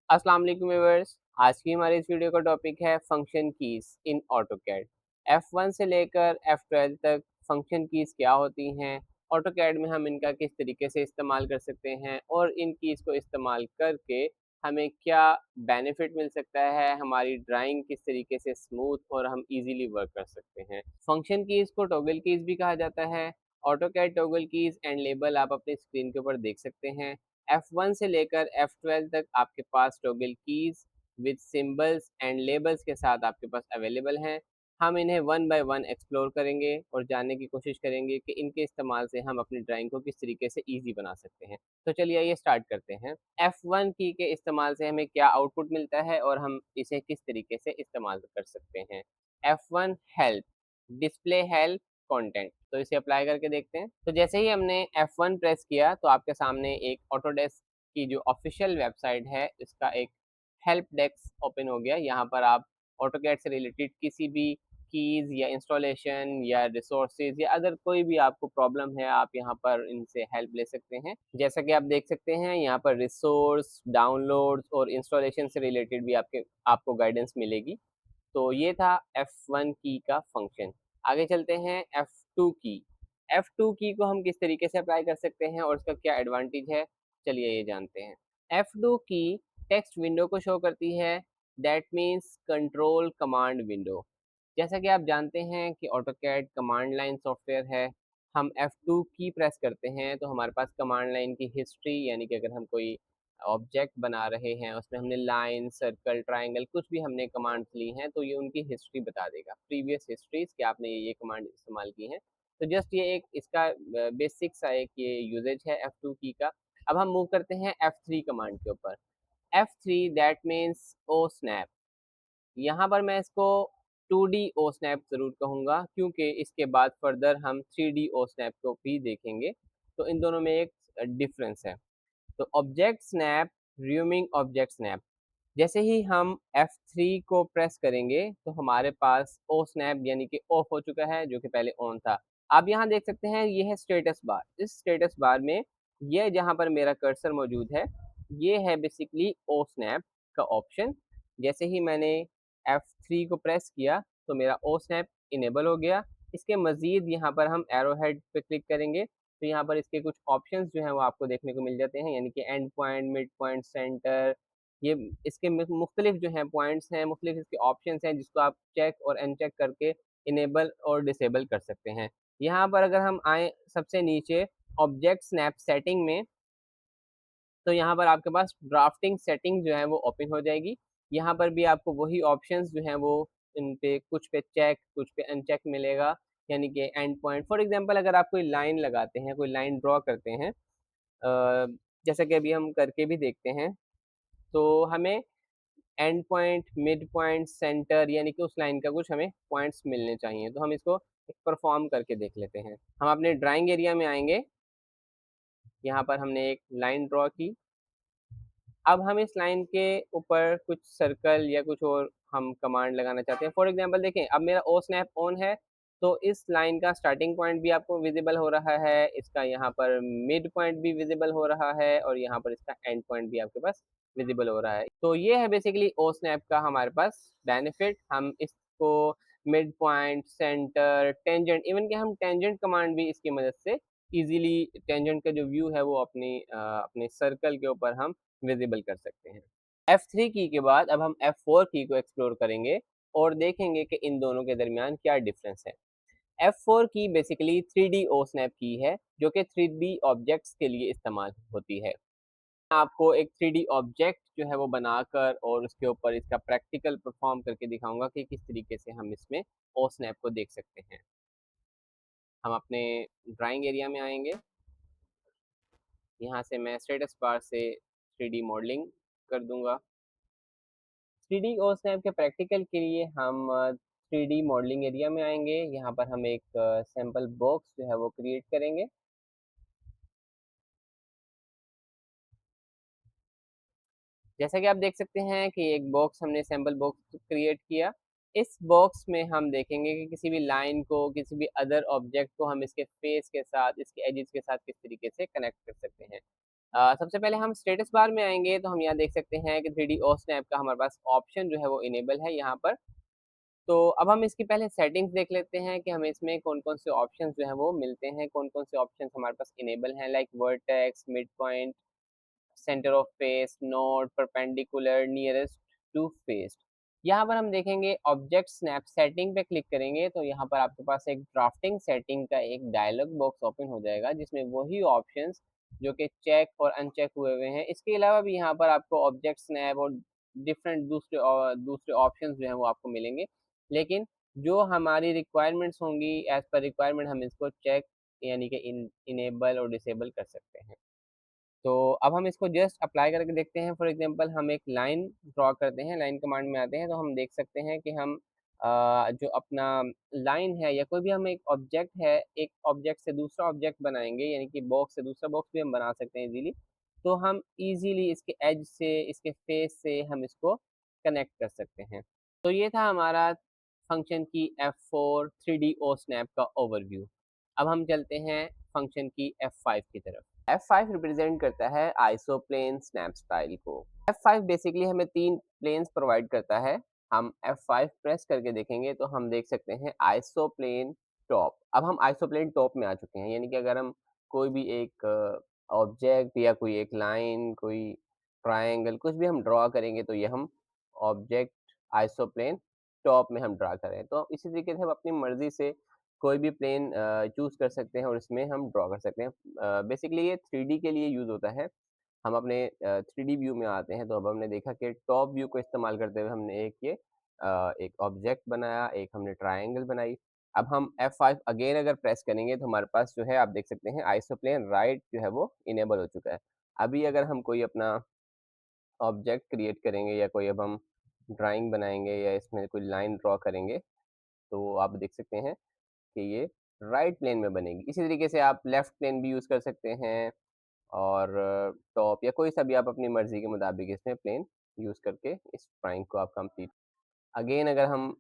अस्सलाम वालेकुम व्यूअर्स। आज की हमारी इस वीडियो का टॉपिक है फंक्शन कीज़ इन ऑटोकैड। F1 से लेकर F12 तक फंक्शन कीज़ क्या होती हैं, ऑटोकैड में हम इनका किस तरीके से इस्तेमाल कर सकते हैं और इन कीज़ को इस्तेमाल करके हमें क्या बेनिफिट मिल सकता है, हमारी ड्राइंग किस तरीके से स्मूथ और हम इजीली वर्क कर सकते हैं। फंक्शन कीज़ को टॉगल कीज़ भी कहा जाता है। AutoCAD toggle keys and label आप अपनी स्क्रीन के ऊपर देख सकते हैं। F1 से लेकर F12 तक आपके पास toggle keys with symbols and labels के साथ आपके पास अवेलेबल हैं। हम इन्हें वन बाय वन एक्सप्लोर करेंगे और जानने की कोशिश करेंगे कि इनके इस्तेमाल से हम अपनी ड्राइंग को किस तरीके से ईज़ी बना सकते हैं। तो चलिए आइए स्टार्ट करते हैं। F1 की के इस्तेमाल से हमें क्या आउटपुट मिलता है और हम इसे किस तरीके से इस्तेमाल कर सकते हैं। F1 help, display help content, तो इसे अप्लाई करके देखते हैं। तो जैसे ही हमने F1 प्रेस किया तो आपके सामने एक ऑटोडेस्क की जो ऑफिशियल वेबसाइट है इसका एक हेल्प डेस्क ओपन हो गया। यहाँ पर आप ऑटोकैड से रिलेटेड किसी भी कीज़ या इंस्टॉलेशन या रिसोर्सेज या अगर कोई भी आपको प्रॉब्लम है आप यहाँ पर इनसे हेल्प ले सकते हैं। जैसा कि आप देख सकते हैं यहाँ पर रिसोर्स, डाउनलोड्स और इंस्टॉलेशन से रिलेटेड भी आपको गाइडेंस मिलेगी। तो ये था F1 की का फंक्शन। आगे चलते हैं F2 की। F2 की को हम किस तरीके से अप्लाई कर सकते हैं और उसका क्या एडवांटेज है, चलिए ये जानते हैं। F2 की टेक्स्ट विंडो को शो करती है, that means control command window. जैसा कि आप जानते हैं कि ऑटोकैड कमांड लाइन सॉफ्टवेयर है। हम F2 की प्रेस करते हैं तो हमारे पास कमांड लाइन की हिस्ट्री, यानी कि अगर हम कोई ऑब्जेक्ट बना रहे हैं उसमें हमने लाइन, सर्कल, ट्रायंगल कुछ भी हमने कमांड्स ली हैं तो ये उनकी हिस्ट्री बता देगा, प्रीवियस हिस्ट्रीज कि आपने ये कमांड इस्तेमाल की हैं। तो जस्ट ये एक इसका बेसिक सा एक ये यूजेज है F2 की का। अब हम मूव करते हैं F3 कमांड के ऊपर। F3 that means O snap. यहाँ पर मैं इसको 2D ओ स्नैप ज़रूर कहूँगा क्योंकि इसके बाद फर्दर हम 3D ओ स्नैप को भी देखेंगे। तो इन दोनों में एक डिफरेंस है। तो ऑब्जेक्ट स्नैप, रियूमिंग ऑब्जेक्ट स्नैप, जैसे ही हम F3 को प्रेस करेंगे तो हमारे पास ओ स्नैप यानी कि ऑफ हो चुका है जो कि पहले ऑन था। आप यहाँ देख सकते हैं ये है स्टेटस बार। इस स्टेटस बार में ये जहाँ पर मेरा कर्सर मौजूद है ये है बेसिकली ओ स्नैप का ऑप्शन। जैसे ही मैंने F3 को प्रेस किया तो मेरा ओ स्नैप इनेबल हो गया। इसके मज़ीद यहाँ पर हम एरो हेड पे क्लिक करेंगे तो यहाँ पर इसके कुछ ऑप्शंस जो हैं वो आपको देखने को मिल जाते हैं, यानी कि and point, mid point, centre. ये इसके मुख्तलिफ जो हैं पॉइंट्स हैं, मुख्तलिफ इसके ऑप्शंस हैं जिसको आप चेक और अनचेक करके इनेबल और डिसेबल कर सकते हैं। यहाँ पर अगर हम आएँ सबसे नीचे ऑब्जेक्ट स्नैप सेटिंग में, तो यहाँ पर आपके पास ड्राफ्टिंग सेटिंग जो है वो ओपन हो जाएगी। यहाँ पर भी आपको वही ऑप्शंस जो हैं वो इन पे कुछ पे चेक, कुछ पे अनचेक मिलेगा, यानी कि एंड पॉइंट फॉर एग्जांपल अगर आप कोई लाइन लगाते हैं, कोई लाइन ड्रॉ करते हैं, जैसा कि अभी हम करके भी देखते हैं, तो हमें and point, mid point, centre यानी कि उस लाइन का कुछ हमें पॉइंट्स मिलने चाहिए। तो हम इसको परफॉर्म करके देख लेते हैं। हम अपने ड्राइंग एरिया में आएँगे, यहाँ पर हमने एक लाइन ड्रॉ की। अब हम इस लाइन के ऊपर कुछ सर्कल या कुछ और हम कमांड लगाना चाहते हैं। फॉर एग्जांपल देखें, अब मेरा ओ स्नैप ऑन है तो इस लाइन का स्टार्टिंग पॉइंट भी आपको विजिबल हो रहा है, इसका यहाँ पर मिड पॉइंट भी विजिबल हो रहा है और यहाँ पर इसका एंड पॉइंट भी आपके पास विजिबल हो रहा है। तो ये है बेसिकली ओ स्नैप का हमारे पास बेनिफिट। हम इसको mid point, centre, tangent, even कि हम टेंजेंट कमांड भी इसकी मदद से इजीली टेंजेंट का जो व्यू है वो अपने सर्कल के ऊपर हम विजिबल कर सकते हैं। F3 की के बाद अब हम F4 की को एक्सप्लोर करेंगे और देखेंगे कि इन दोनों के दरमियान क्या डिफरेंस है। F4 की बेसिकली 3D ओ स्नैप की है जो कि 3D ऑब्जेक्ट्स के लिए इस्तेमाल होती है। आपको एक 3D ऑब्जेक्ट जो है वो बनाकर और उसके ऊपर इसका प्रैक्टिकल परफॉर्म करके दिखाऊंगा कि किस तरीके से हम इसमें ओ स्नैप को देख सकते हैं। हम अपने ड्राइंग एरिया में आएंगे, यहाँ से मैं स्टेटस बार से 3D मॉडलिंग कर दूंगा। 3D और स्नैप के प्रैक्टिकल के लिए हम 3D मॉडलिंग एरिया में आएंगे। यहाँ पर हम एक सैम्पल बॉक्स जो है वो क्रिएट करेंगे। जैसा कि आप देख सकते हैं कि एक बॉक्स हमने सैम्पल बॉक्स क्रिएट किया। इस बॉक्स में हम देखेंगे कि किसी भी लाइन को, किसी भी अदर ऑब्जेक्ट को हम इसके फेस के साथ, इसके एजेस के साथ किस तरीके से कनेक्ट कर सकते हैं। सबसे पहले हम स्टेटस बार में आएँगे तो हम यहाँ देख सकते हैं कि 3D OSNAP का हमारे पास ऑप्शन जो है वो इनेबल है यहाँ पर। तो अब हम इसकी पहले सेटिंग्स देख लेते हैं कि हमें इसमें कौन-कौन से ऑप्शंस जो हैं वो मिलते हैं, कौन-कौन से ऑप्शंस हमारे पास इनेबल हैं like vertex, mid point, centre of face, node, perpendicular, nearest to face. यहाँ पर हम देखेंगे ऑब्जेक्ट स्नैप सेटिंग पे क्लिक करेंगे तो यहाँ पर आपके पास एक ड्राफ्टिंग सेटिंग का एक डायलॉग बॉक्स ओपन हो जाएगा जिसमें वही ऑप्शंस जो कि चेक और अनचेक हुए हुए हैं। इसके अलावा भी यहाँ पर आपको ऑब्जेक्ट स्नैप और डिफरेंट दूसरे ऑप्शंस जो हैं वो आपको मिलेंगे। लेकिन जो हमारी रिक्वायरमेंट्स होंगी एज़ पर रिक्वायरमेंट हम इसको चेक यानी कि इनेबल और डिसेबल कर सकते हैं। तो अब हम इसको जस्ट अप्लाई करके देखते हैं। फॉर एग्जांपल हम एक लाइन ड्रॉ करते हैं, लाइन कमांड में आते हैं तो हम देख सकते हैं कि हम जो अपना लाइन है या कोई भी हम एक ऑब्जेक्ट है, एक ऑब्जेक्ट से दूसरा ऑब्जेक्ट बनाएँगे यानी कि बॉक्स से दूसरा बॉक्स भी हम बना सकते हैं ईज़िली। तो हम ईज़िली इसके एज से, इसके फेस से हम इसको कनेक्ट कर सकते हैं। तो ये था हमारा फंक्शन की F4 3D OSNAP का ओवरव्यू। अब हम चलते हैं फंक्शन की F5 की तरफ। F5 रिप्रेजेंट करता है आइसोप्लेन स्नैप स्टाइल को। F5 बेसिकली हमें 3 प्लेन्स प्रोवाइड करता है। हम F5 प्रेस करके देखेंगे तो हम देख सकते हैं आइसोप्लेन टॉप। अब हम आइसोप्लेन टॉप में आ चुके हैं, यानी कि अगर हम कोई भी एक ऑब्जेक्ट या कोई एक लाइन, कोई ट्रायंगल कुछ भी हम ड्रॉ करेंगे तो ये हम ऑब्जेक्ट आइसोप्लेन टॉप में हम ड्रा करें। तो इसी तरीके से हम अपनी मर्ज़ी से कोई भी प्लेन चूज़ कर सकते हैं और इसमें हम ड्रॉ कर सकते हैं। बेसिकली ये 3D के लिए यूज़ होता है। हम अपने 3D व्यू में आते हैं तो अब हमने देखा कि टॉप व्यू को इस्तेमाल करते हुए हमने एक ऑब्जेक्ट बनाया, एक हमने ट्रायंगल बनाई। अब हम F5 अगेन अगर प्रेस करेंगे तो हमारे पास जो है आप देख सकते हैं आइसोप्लेन राइट जो है वो इनेबल हो चुका है। अभी अगर हम कोई अपना ऑब्जेक्ट क्रिएट करेंगे या कोई अब हम ड्राइंग बनाएँगे या इसमें कोई लाइन ड्रॉ करेंगे, तो आप देख सकते हैं कि ये राइट प्लेन में बनेगी। इसी तरीके से आप लेफ्ट प्लेन भी यूज़ कर सकते हैं और टॉप या कोई सा भी आप अपनी मर्ज़ी के मुताबिक इसमें प्लेन यूज़ करके इस ड्राइंग को आप कंप्लीट। अगेन अगर हम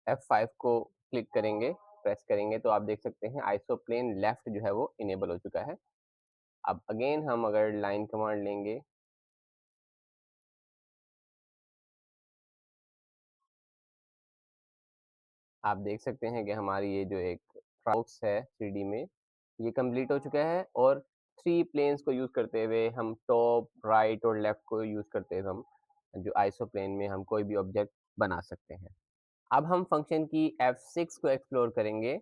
F5 को क्लिक करेंगे, प्रेस करेंगे तो आप देख सकते हैं आइसोप्लेन लेफ्ट जो है वो इनेबल हो चुका है। अब अगेन हम अगर लाइन कमांड लेंगे, आप देख सकते हैं कि हमारी ये जो एक बॉक्स है 3D में, ये कंप्लीट हो चुका है और 3 प्लेन्स को यूज़ करते हुए हम टॉप, राइट और लेफ्ट को यूज़ करते हुए हम जो आइसोप्लेन में हम कोई भी ऑब्जेक्ट बना सकते हैं। अब हम फंक्शन की F6 को एक्सप्लोर करेंगे।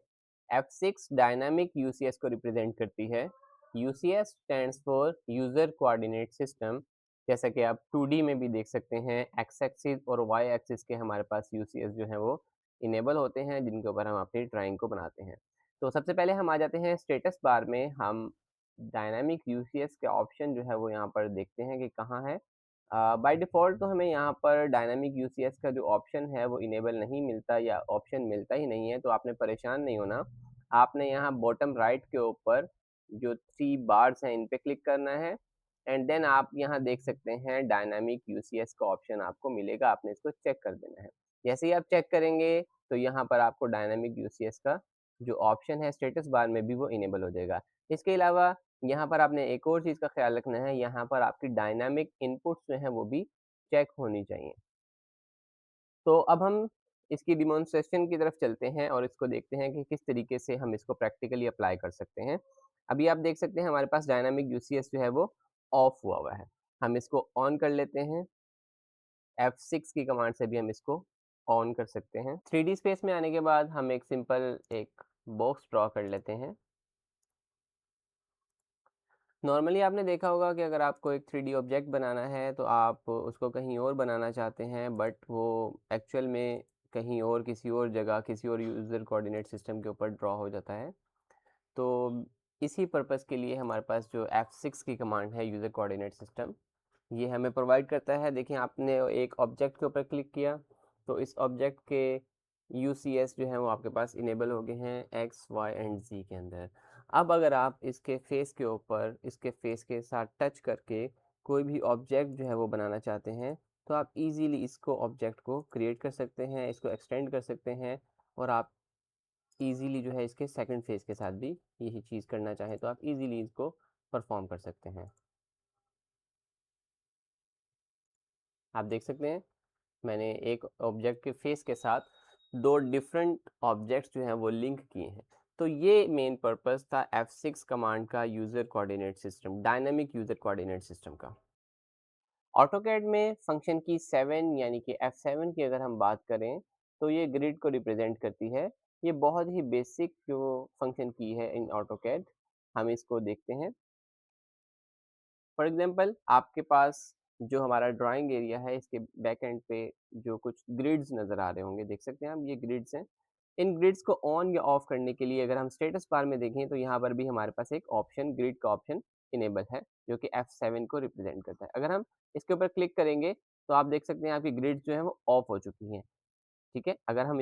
F6 डायनामिक यूसीएस को रिप्रेजेंट करती है। UCS stands for user coordinate system. जैसा कि आप 2D में भी देख सकते हैं, एक्स एक्सिस और वाई एक्सिस के हमारे पास यूसीएस जो हैं वो इनेबल होते हैं, जिनके ऊपर हम अपनी ड्राइंग को बनाते हैं। तो सबसे पहले हम आ जाते हैं स्टेटस बार में, हम डायनामिक यूसीएस के ऑप्शन जो है वो यहाँ पर देखते हैं कि कहाँ है। बाय डिफ़ॉल्ट तो हमें यहाँ पर डायनामिक यूसीएस का जो ऑप्शन है वो इनेबल नहीं मिलता या ऑप्शन मिलता ही नहीं है, तो आपने परेशान नहीं होना। आपने यहाँ बॉटम राइट के ऊपर जो 3 बार्स हैं इन पे क्लिक करना है एंड देन आप यहाँ देख सकते हैं डायनामिक यूसीएस का ऑप्शन आपको मिलेगा, आपने इसको चेक कर देना है। जैसे ही आप चेक करेंगे तो यहाँ पर आपको डायनामिक यूसीएस का जो ऑप्शन है स्टेटस बार में भी वो इनेबल हो जाएगा। इसके अलावा यहाँ पर आपने एक और चीज़ का ख़्याल रखना है, यहाँ पर आपकी डायनामिक इनपुट्स जो हैं वो भी चेक होनी चाहिए। तो अब हम इसकी डेमोंस्ट्रेशन की तरफ चलते हैं और इसको देखते हैं कि किस तरीके से हम इसको प्रैक्टिकली अप्लाई कर सकते हैं। अभी आप देख सकते हैं हमारे पास डायनामिक यूसीएस जो है वो ऑफ हुआ हुआ है। हम इसको ऑन कर लेते हैं, F6 की कमांड से भी हम इसको ऑन कर सकते हैं। 3D स्पेस में आने के बाद हम एक सिंपल एक बॉक्स ड्रॉ कर लेते हैं। नॉर्मली आपने देखा होगा कि अगर आपको एक 3D ऑब्जेक्ट बनाना है तो आप उसको कहीं और बनाना चाहते हैं बट वो एक्चुअल में कहीं और किसी और जगह किसी और यूज़र कोऑर्डिनेट सिस्टम के ऊपर ड्रॉ हो जाता है। तो इसी पर्पस के लिए हमारे पास जो F6 की कमांड है यूज़र कोऑर्डिनेट सिस्टम, ये हमें प्रोवाइड करता है। देखिए आपने एक ऑब्जेक्ट के ऊपर क्लिक किया तो इस ऑब्जेक्ट के यूसीएस जो है वो आपके पास इनेबल हो गए हैं एक्स वाई एंड जी के अंदर। अब अगर आप इसके फेस के ऊपर इसके फेस के साथ टच करके कोई भी ऑब्जेक्ट जो है वो बनाना चाहते हैं तो आप इजीली इसको ऑब्जेक्ट को क्रिएट कर सकते हैं, इसको एक्सटेंड कर सकते हैं और आप इजीली जो है इसके सेकंड फेस के साथ भी यही चीज़ करना चाहें तो आप इजीली इसको परफॉर्म कर सकते हैं। आप देख सकते हैं मैंने एक ऑब्जेक्ट के फेस के साथ 2 डिफरेंट ऑब्जेक्ट्स जो हैं वो लिंक किए हैं। तो ये मेन पर्पस था F6 कमांड का user coordinate system, dynamic user coordinate system का। ऑटोकैड में फंक्शन की 7 यानी कि F7 की अगर हम बात करें, तो ये ग्रिड को रिप्रेजेंट करती है। ये बहुत ही बेसिक जो फंक्शन की है इन ऑटोकैड, हम इसको देखते हैं। फॉर एग्जांपल आपके पास जो हमारा ड्राइंग एरिया है, इसके बैक एंड पे जो कुछ ग्रिड्स नज़र आ रहे होंगे, देख सकते हैं आप ये ग्रिड्स हैं। इन ग्रिड्स को ऑन या ऑफ करने के लिए अगर हम स्टेटस बार में देखें तो यहाँ पर भी हमारे पास एक ऑप्शन ग्रिड का ऑप्शन इनेबल है, जो कि F7 को रिप्रेजेंट करता है। अगर हम इसके ऊपर क्लिक करेंगे तो आप देख सकते हैं आपकी ग्रिड्स जो है वो ऑफ हो चुकी हैं, ठीक है? अगर हम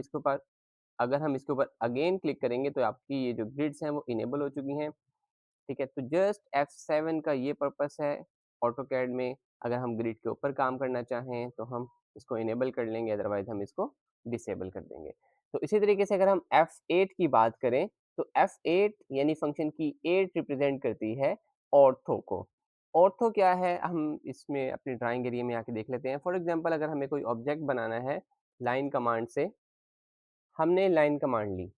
इसके ऊपर अगेन क्लिक करेंगे तो आपकी ये जो ग्रिड्स हैं वो इनेबल हो चुकी हैं। ठीक है, तो जस्ट F7 का ये पर्पस है ऑटोकैड में। अगर हम ग्रिड के ऊपर काम करना चाहें तो हम इसको इनेबल कर लेंगे, अदरवाइज हम इसको डिसेबल कर देंगे। तो इसी तरीके से अगर हम F8 की बात करें तो F8 यानी फंक्शन की 8 रिप्रेजेंट करती है ऑर्थो को। ऑर्थो क्या है, हम इसमें अपने ड्राइंग एरिया में आके देख लेते हैं। फॉर एग्जांपल अगर हमें कोई ऑब्जेक्ट बनाना है लाइन कमांड से, हमने लाइन कमांड ली।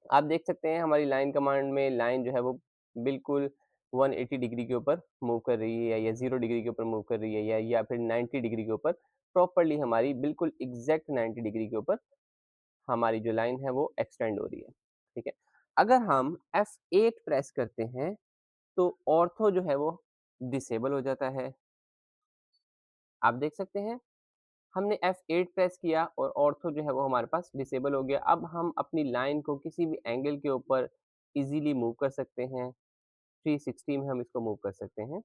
आप देख सकते हैं हमारी लाइन कमांड में लाइन जो है वो बिल्कुल 180 डिग्री के ऊपर मूव कर रही है, या 0 डिग्री के ऊपर मूव कर रही है, या फिर 90 डिग्री के ऊपर प्रॉपर्ली हमारी बिल्कुल एग्जैक्ट 90 डिग्री के ऊपर हमारी जो लाइन है वो एक्सटेंड हो रही है। ठीक है, अगर हम F8 प्रेस करते हैं तो ऑर्थो जो है वो डिसेबल हो जाता है। आप देख सकते हैं हमने F8 प्रेस किया और ऑर्थो जो है वो हमारे पास डिसेबल हो गया। अब हम अपनी लाइन को किसी भी एंगल के ऊपर इजीली मूव कर सकते हैं। 360 में हम इसको मूव कर सकते हैं।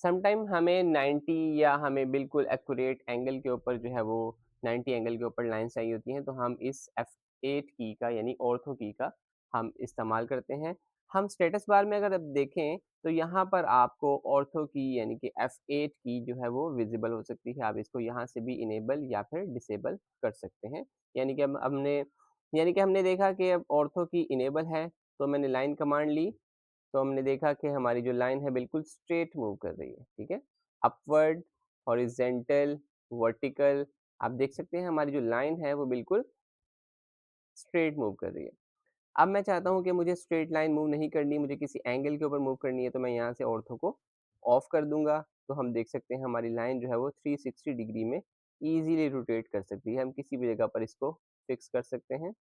समटाइम हमें 90 या हमें बिल्कुल एक्यूरेट एंगल के ऊपर जो है वो 90 एंगल के ऊपर लाइन चाहिए होती हैं, तो हम इस F8 की का यानी ऑर्थो की का हम इस्तेमाल करते हैं। हम स्टेटस बार में अगर अब देखें तो यहाँ पर आपको ऑर्थो की यानी कि F8 की जो है वो विजिबल हो सकती है। आप इसको यहाँ से भी इनेबल या फिर डिसेबल कर सकते हैं। यानी कि हमने देखा कि अब ऑर्थो की इनेबल है, तो मैंने लाइन कमांड ली, तो हमने देखा कि हमारी जो लाइन है बिल्कुल स्ट्रेट मूव कर रही है, ठीक है? अपवर्ड, हॉरिज़ॉन्टल, वर्टिकल, आप देख सकते हैं हमारी जो लाइन है वो बिल्कुल स्ट्रेट मूव कर रही है। अब मैं चाहता हूँ कि मुझे स्ट्रेट लाइन मूव नहीं करनी, मुझे किसी एंगल के ऊपर मूव करनी है, तो मैं यहाँ से ऑर्थो को ऑफ कर दूँगा। तो हम देख सकते हैं हमारी लाइन जो है वो 360 डिग्री में ईज़िली रोटेट कर सकती है। हम किसी भी जगह पर इसको फिक्स कर सकते हैं।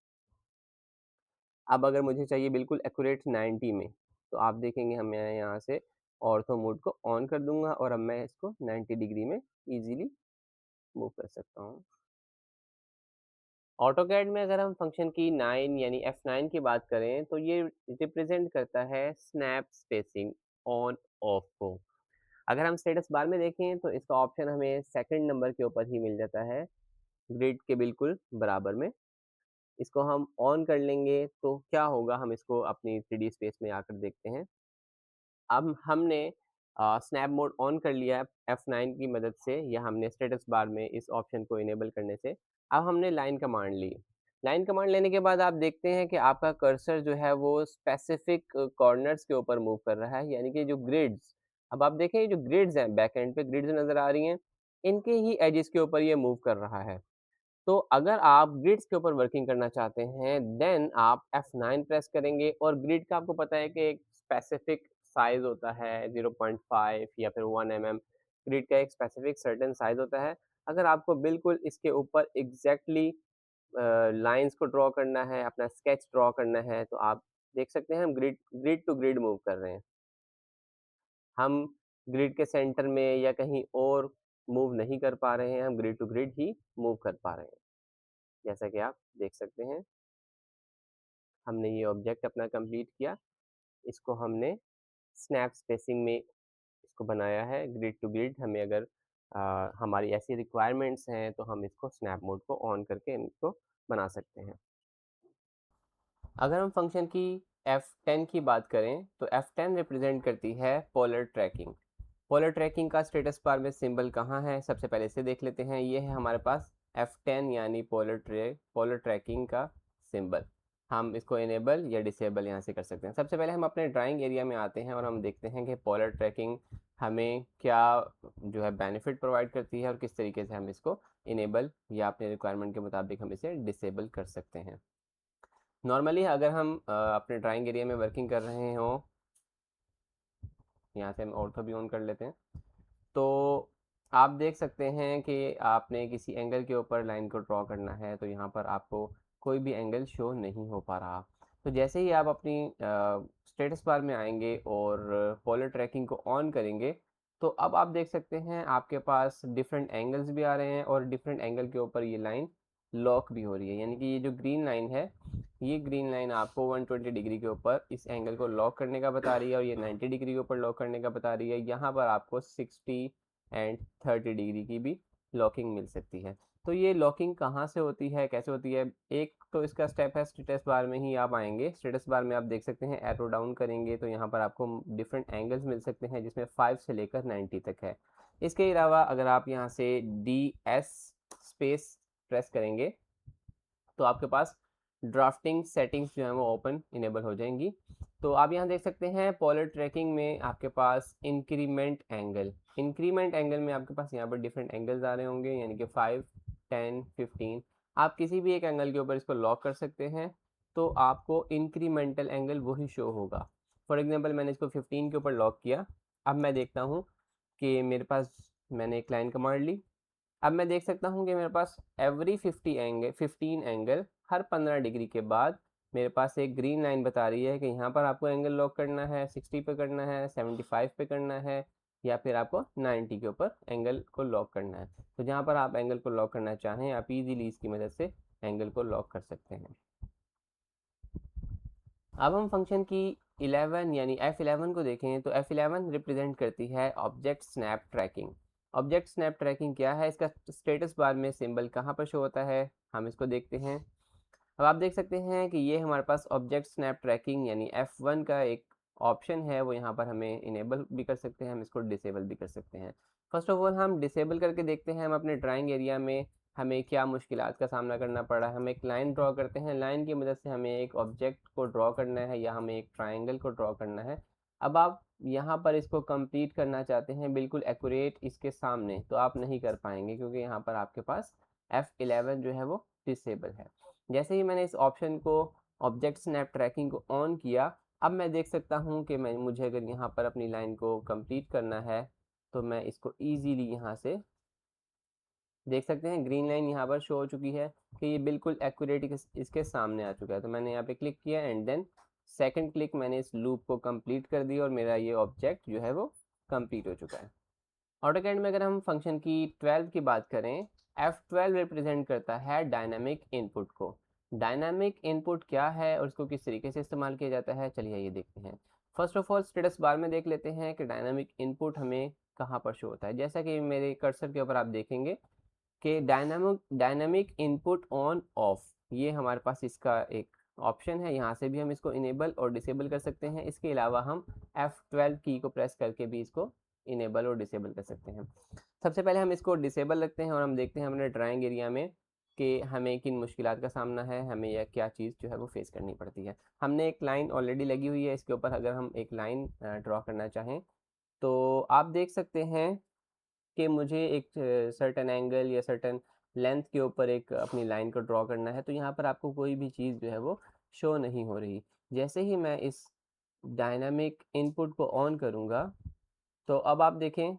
अब अगर मुझे चाहिए बिल्कुल एक्यूरेट 90 में, तो आप देखेंगे हम मैं यहाँ से ऑर्थो मोड को ऑन कर दूँगा और अब मैं इसको 90 डिग्री में ईज़िली मूव कर सकता हूँ। ऑटोकैड में अगर हम फंक्शन की 9 यानी F9 की बात करें तो ये रिप्रेजेंट करता है स्नैप स्पेसिंग ऑन ऑफ को। अगर हम स्टेटस बार में देखें तो इसका ऑप्शन हमें सेकंड नंबर के ऊपर ही मिल जाता है, ग्रिड के बिल्कुल बराबर में। इसको हम ऑन कर लेंगे तो क्या होगा, हम इसको अपनी 3D स्पेस में आकर देखते हैं। अब हमने स्नैप मोड ऑन कर लिया है F9 की मदद से, या हमने स्टेटस बार में इस ऑप्शन को इनेबल करने से। अब हमने लाइन कमांड ली। लाइन कमांड लेने के बाद आप देखते हैं कि आपका कर्सर जो है वो स्पेसिफिक कॉर्नर्स के ऊपर मूव कर रहा है, यानी कि जो ग्रिड्स, अब आप देखें ये जो ग्रिड्स हैं, बैक एंड पे ग्रिड्स नज़र आ रही हैं, इनके ही एजेस के ऊपर ये मूव कर रहा है। तो अगर आप ग्रिड्स के ऊपर वर्किंग करना चाहते हैं, देन आप F9 प्रेस करेंगे, और ग्रिड का आपको पता है कि एक स्पेसिफिक साइज़ होता है 0.5 या फिर 1 mm। ग्रिड का एक स्पेसिफिक सर्टेन साइज़ होता है। अगर आपको बिल्कुल इसके ऊपर एग्ज़ैक्टली लाइन्स को ड्रॉ करना है, अपना स्केच ड्रॉ करना है, तो आप देख सकते हैं हम grid grid to grid move कर रहे हैं। हम ग्रिड के सेंटर में या कहीं और मूव नहीं कर पा रहे हैं, हम ग्रिड टू ग्रिड ही मूव कर पा रहे हैं। जैसा कि आप देख सकते हैं, हमने ये ऑब्जेक्ट अपना कंप्लीट किया। इसको हमने स्नैप स्पेसिंग में इसको बनाया है ग्रिड टू ग्रिड। हमें अगर हमारी ऐसी रिक्वायरमेंट्स हैं तो हम इसको स्नैप मोड को ऑन करके इनको बना सकते हैं। अगर हम फंक्शन की F10 की बात करें तो F10 रिप्रेजेंट करती है पोलर ट्रैकिंग। पोलर ट्रैकिंग का स्टेटस बार में सिंबल कहाँ है, सबसे पहले इसे देख लेते हैं। ये है हमारे पास F10 यानी पोलर ट्रैकिंग का सिंबल। हम इसको इनेबल या डिसेबल यहाँ से कर सकते हैं। सबसे पहले हम अपने ड्राइंग एरिया में आते हैं और हम देखते हैं कि पोलर ट्रैकिंग हमें क्या जो है बेनिफिट प्रोवाइड करती है और किस तरीके से हम इसको इनेबल या अपने रिक्वायरमेंट के मुताबिक हम इसे डिसेबल कर सकते हैं। नॉर्मली अगर हम अपने ड्राइंग एरिया में वर्किंग कर रहे हों, यहाँ से हम ऑर्थो भी ऑन कर लेते हैं, तो आप देख सकते हैं कि आपने किसी एंगल के ऊपर लाइन को ड्रॉ करना है, तो यहाँ पर आपको कोई भी एंगल शो नहीं हो पा रहा। तो जैसे ही आप अपनी स्टेटस बार में आएंगे और पोलर ट्रैकिंग को ऑन करेंगे, तो अब आप देख सकते हैं आपके पास डिफरेंट एंगल्स भी आ रहे हैं और डिफरेंट एंगल के ऊपर ये लाइन लॉक भी हो रही है। यानी कि ये जो ग्रीन लाइन है, ये ग्रीन लाइन आपको 120 डिग्री के ऊपर इस एंगल को लॉक करने का बता रही है और ये 90 डिग्री के ऊपर लॉक करने का बता रही है। यहाँ पर आपको 60 एंड 30 डिग्री की भी लॉकिंग मिल सकती है। तो ये लॉकिंग कहाँ से होती है, कैसे होती है? एक तो इसका स्टेप है, स्टेटस बार में ही आप आएंगे। स्टेटस बार में आप देख सकते हैं एरो डाउन करेंगे तो यहाँ पर आपको डिफरेंट एंगल्स मिल सकते हैं, जिसमें 5 से लेकर 90 तक है। इसके अलावा अगर आप यहाँ से DS स्पेस प्रेस करेंगे तो आपके पास ड्राफ्टिंग सेटिंग्स जो है वो ओपन इनेबल हो जाएंगी। तो आप यहाँ देख सकते हैं पोलर ट्रैकिंग में आपके पास इंक्रीमेंट एंगल में आपके पास यहाँ पर डिफरेंट एंगल्स आ रहे होंगे, यानी कि 5, 10, 15। आप किसी भी एक एंगल के ऊपर इसको लॉक कर सकते हैं, तो आपको इंक्रीमेंटल एंगल वही शो होगा। फॉर एग्जांपल मैंने इसको 15 के ऊपर लॉक किया। अब मैं देखता हूँ कि मेरे पास, मैंने एक लाइन कमांड ली। अब मैं देख सकता हूँ कि मेरे पास एवरी 15 एंगल, हर 15 डिग्री के बाद मेरे पास एक ग्रीन लाइन बता रही है कि यहाँ पर आपको एंगल लॉक करना है, 60 पे करना है, 75 पे करना है, या फिर आपको 90 के ऊपर एंगल को लॉक करना है। तो जहाँ पर आप एंगल को लॉक करना चाहें, आप इजीली इसकी मदद से एंगल को लॉक कर सकते हैं। अब हम फंक्शन की 11 यानी F11 को देखें, तो F11 रिप्रेजेंट करती है object snap tracking. Object snap tracking क्या है, इसका स्टेटस बार में सिंबल कहाँ पर शो होता है, हम इसको देखते हैं। अब आप देख सकते हैं कि ये हमारे पास ऑब्जेक्ट स्नैप ट्रैकिंग यानी F1 का एक ऑप्शन है, वो यहाँ पर हमें इनेबल भी कर सकते हैं, हम इसको डिसेबल भी कर सकते हैं। फर्स्ट ऑफ ऑल हम डिसेबल करके देखते हैं हम अपने ड्राइंग एरिया में हमें क्या मुश्किलात का सामना करना पड़ा। हम एक लाइन ड्रॉ करते हैं, लाइन की मदद से हमें एक ऑब्जेक्ट को ड्रॉ करना है या हमें एक ट्राइंगल को ड्रॉ करना है। अब आप यहाँ पर इसको कंप्लीट करना चाहते हैं बिल्कुल एक्यूरेट इसके सामने, तो आप नहीं कर पाएंगे क्योंकि यहाँ पर आपके पास F11 जो है वो डिसेबल है। जैसे ही मैंने इस ऑप्शन को, ऑब्जेक्ट स्नैप ट्रैकिंग को ऑन किया, अब मैं देख सकता हूँ कि मैं, मुझे अगर यहाँ पर अपनी लाइन को कंप्लीट करना है, तो मैं इसको ईजीली यहाँ से देख सकते हैं। ग्रीन लाइन यहाँ पर शो हो चुकी है कि ये बिल्कुल एक्यूरेट इसके सामने आ चुका है। तो मैंने यहाँ पे क्लिक किया एंड देन सेकंड क्लिक मैंने इस लूप को कंप्लीट कर दिया और मेरा ये ऑब्जेक्ट जो है वो कंप्लीट हो चुका है। ऑटोकैड में अगर हम फंक्शन की 12 की बात करें, F12 रिप्रेजेंट करता है डायनामिक इनपुट को। डायनामिक इनपुट क्या है और इसको किस तरीके से इस्तेमाल किया जाता है, चलिए ये देखते हैं। First of all status bar में देख लेते हैं कि डायनामिक इनपुट हमें कहाँ पर शो होता है। जैसा कि मेरे कर्सर के ऊपर आप देखेंगे कि डायनामिक इनपुट ऑन ऑफ, ये हमारे पास इसका एक ऑप्शन है। यहाँ से भी हम इसको इनेबल और डिसेबल कर सकते हैं। इसके अलावा हम F12 की को प्रेस करके भी इसको इनेबल और डिसेबल कर सकते हैं। सबसे पहले हम इसको डिसेबल रखते हैं और हम देखते हैं हमारे ड्राइंग एरिया में कि हमें किन मुश्किलात का सामना है, हमें यह क्या चीज़ जो है वो फेस करनी पड़ती है। हमने एक लाइन ऑलरेडी लगी हुई है, इसके ऊपर अगर हम एक लाइन ड्रॉ करना चाहें, तो आप देख सकते हैं कि मुझे एक सर्टेन एंगल या सर्टेन लेंथ के ऊपर एक अपनी लाइन को ड्रॉ करना है, तो यहाँ पर आपको कोई भी चीज़ जो है वो शो नहीं हो रही। जैसे ही मैं इस डायनामिक इनपुट को ऑन करूँगा, तो अब आप देखें,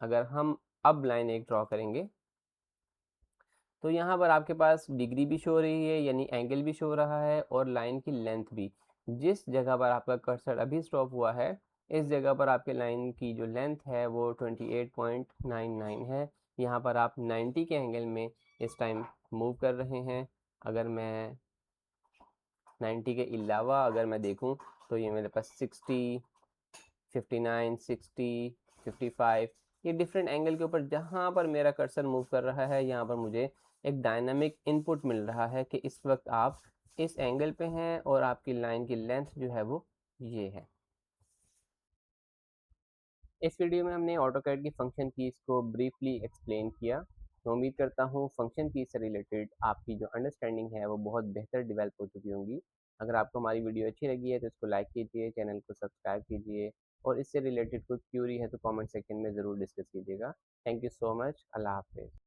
अगर हम अब लाइन एक ड्रॉ करेंगे, तो यहाँ पर आपके पास डिग्री भी शो हो रही है, यानी एंगल भी शो हो रहा है और लाइन की लेंथ भी। जिस जगह पर आपका कर्सर अभी स्टॉप हुआ है, इस जगह पर आपके लाइन की जो लेंथ है वो 28.99 है। यहाँ पर आप 90 के एंगल में इस टाइम मूव कर रहे हैं। अगर मैं 90 के अलावा अगर मैं देखूँ, तो ये मेरे पास 60, 59, 60, 55, ये डिफरेंट एंगल के ऊपर जहाँ पर मेरा कर्सर मूव कर रहा है, यहाँ पर मुझे एक डायनामिक इनपुट मिल रहा है कि इस वक्त आप इस एंगल पे हैं और आपकी लाइन की लेंथ जो है वो ये है। इस वीडियो में हमने ऑटोकैड की फंक्शन कीज़ को ब्रीफली एक्सप्लेन किया। तो उम्मीद करता हूँ फंक्शन कीज़ से रिलेटेड आपकी जो अंडरस्टैंडिंग है वो बहुत बेहतर डेवलप हो चुकी होंगी। अगर आपको हमारी वीडियो अच्छी लगी है तो इसको लाइक कीजिए, चैनल को सब्सक्राइब कीजिए और इससे रिलेटेड कोई क्यूरी है तो कमेंट सेक्शन में ज़रूर डिस्कस कीजिएगा। Thank you so much. अल्लाह हाफ़िज़।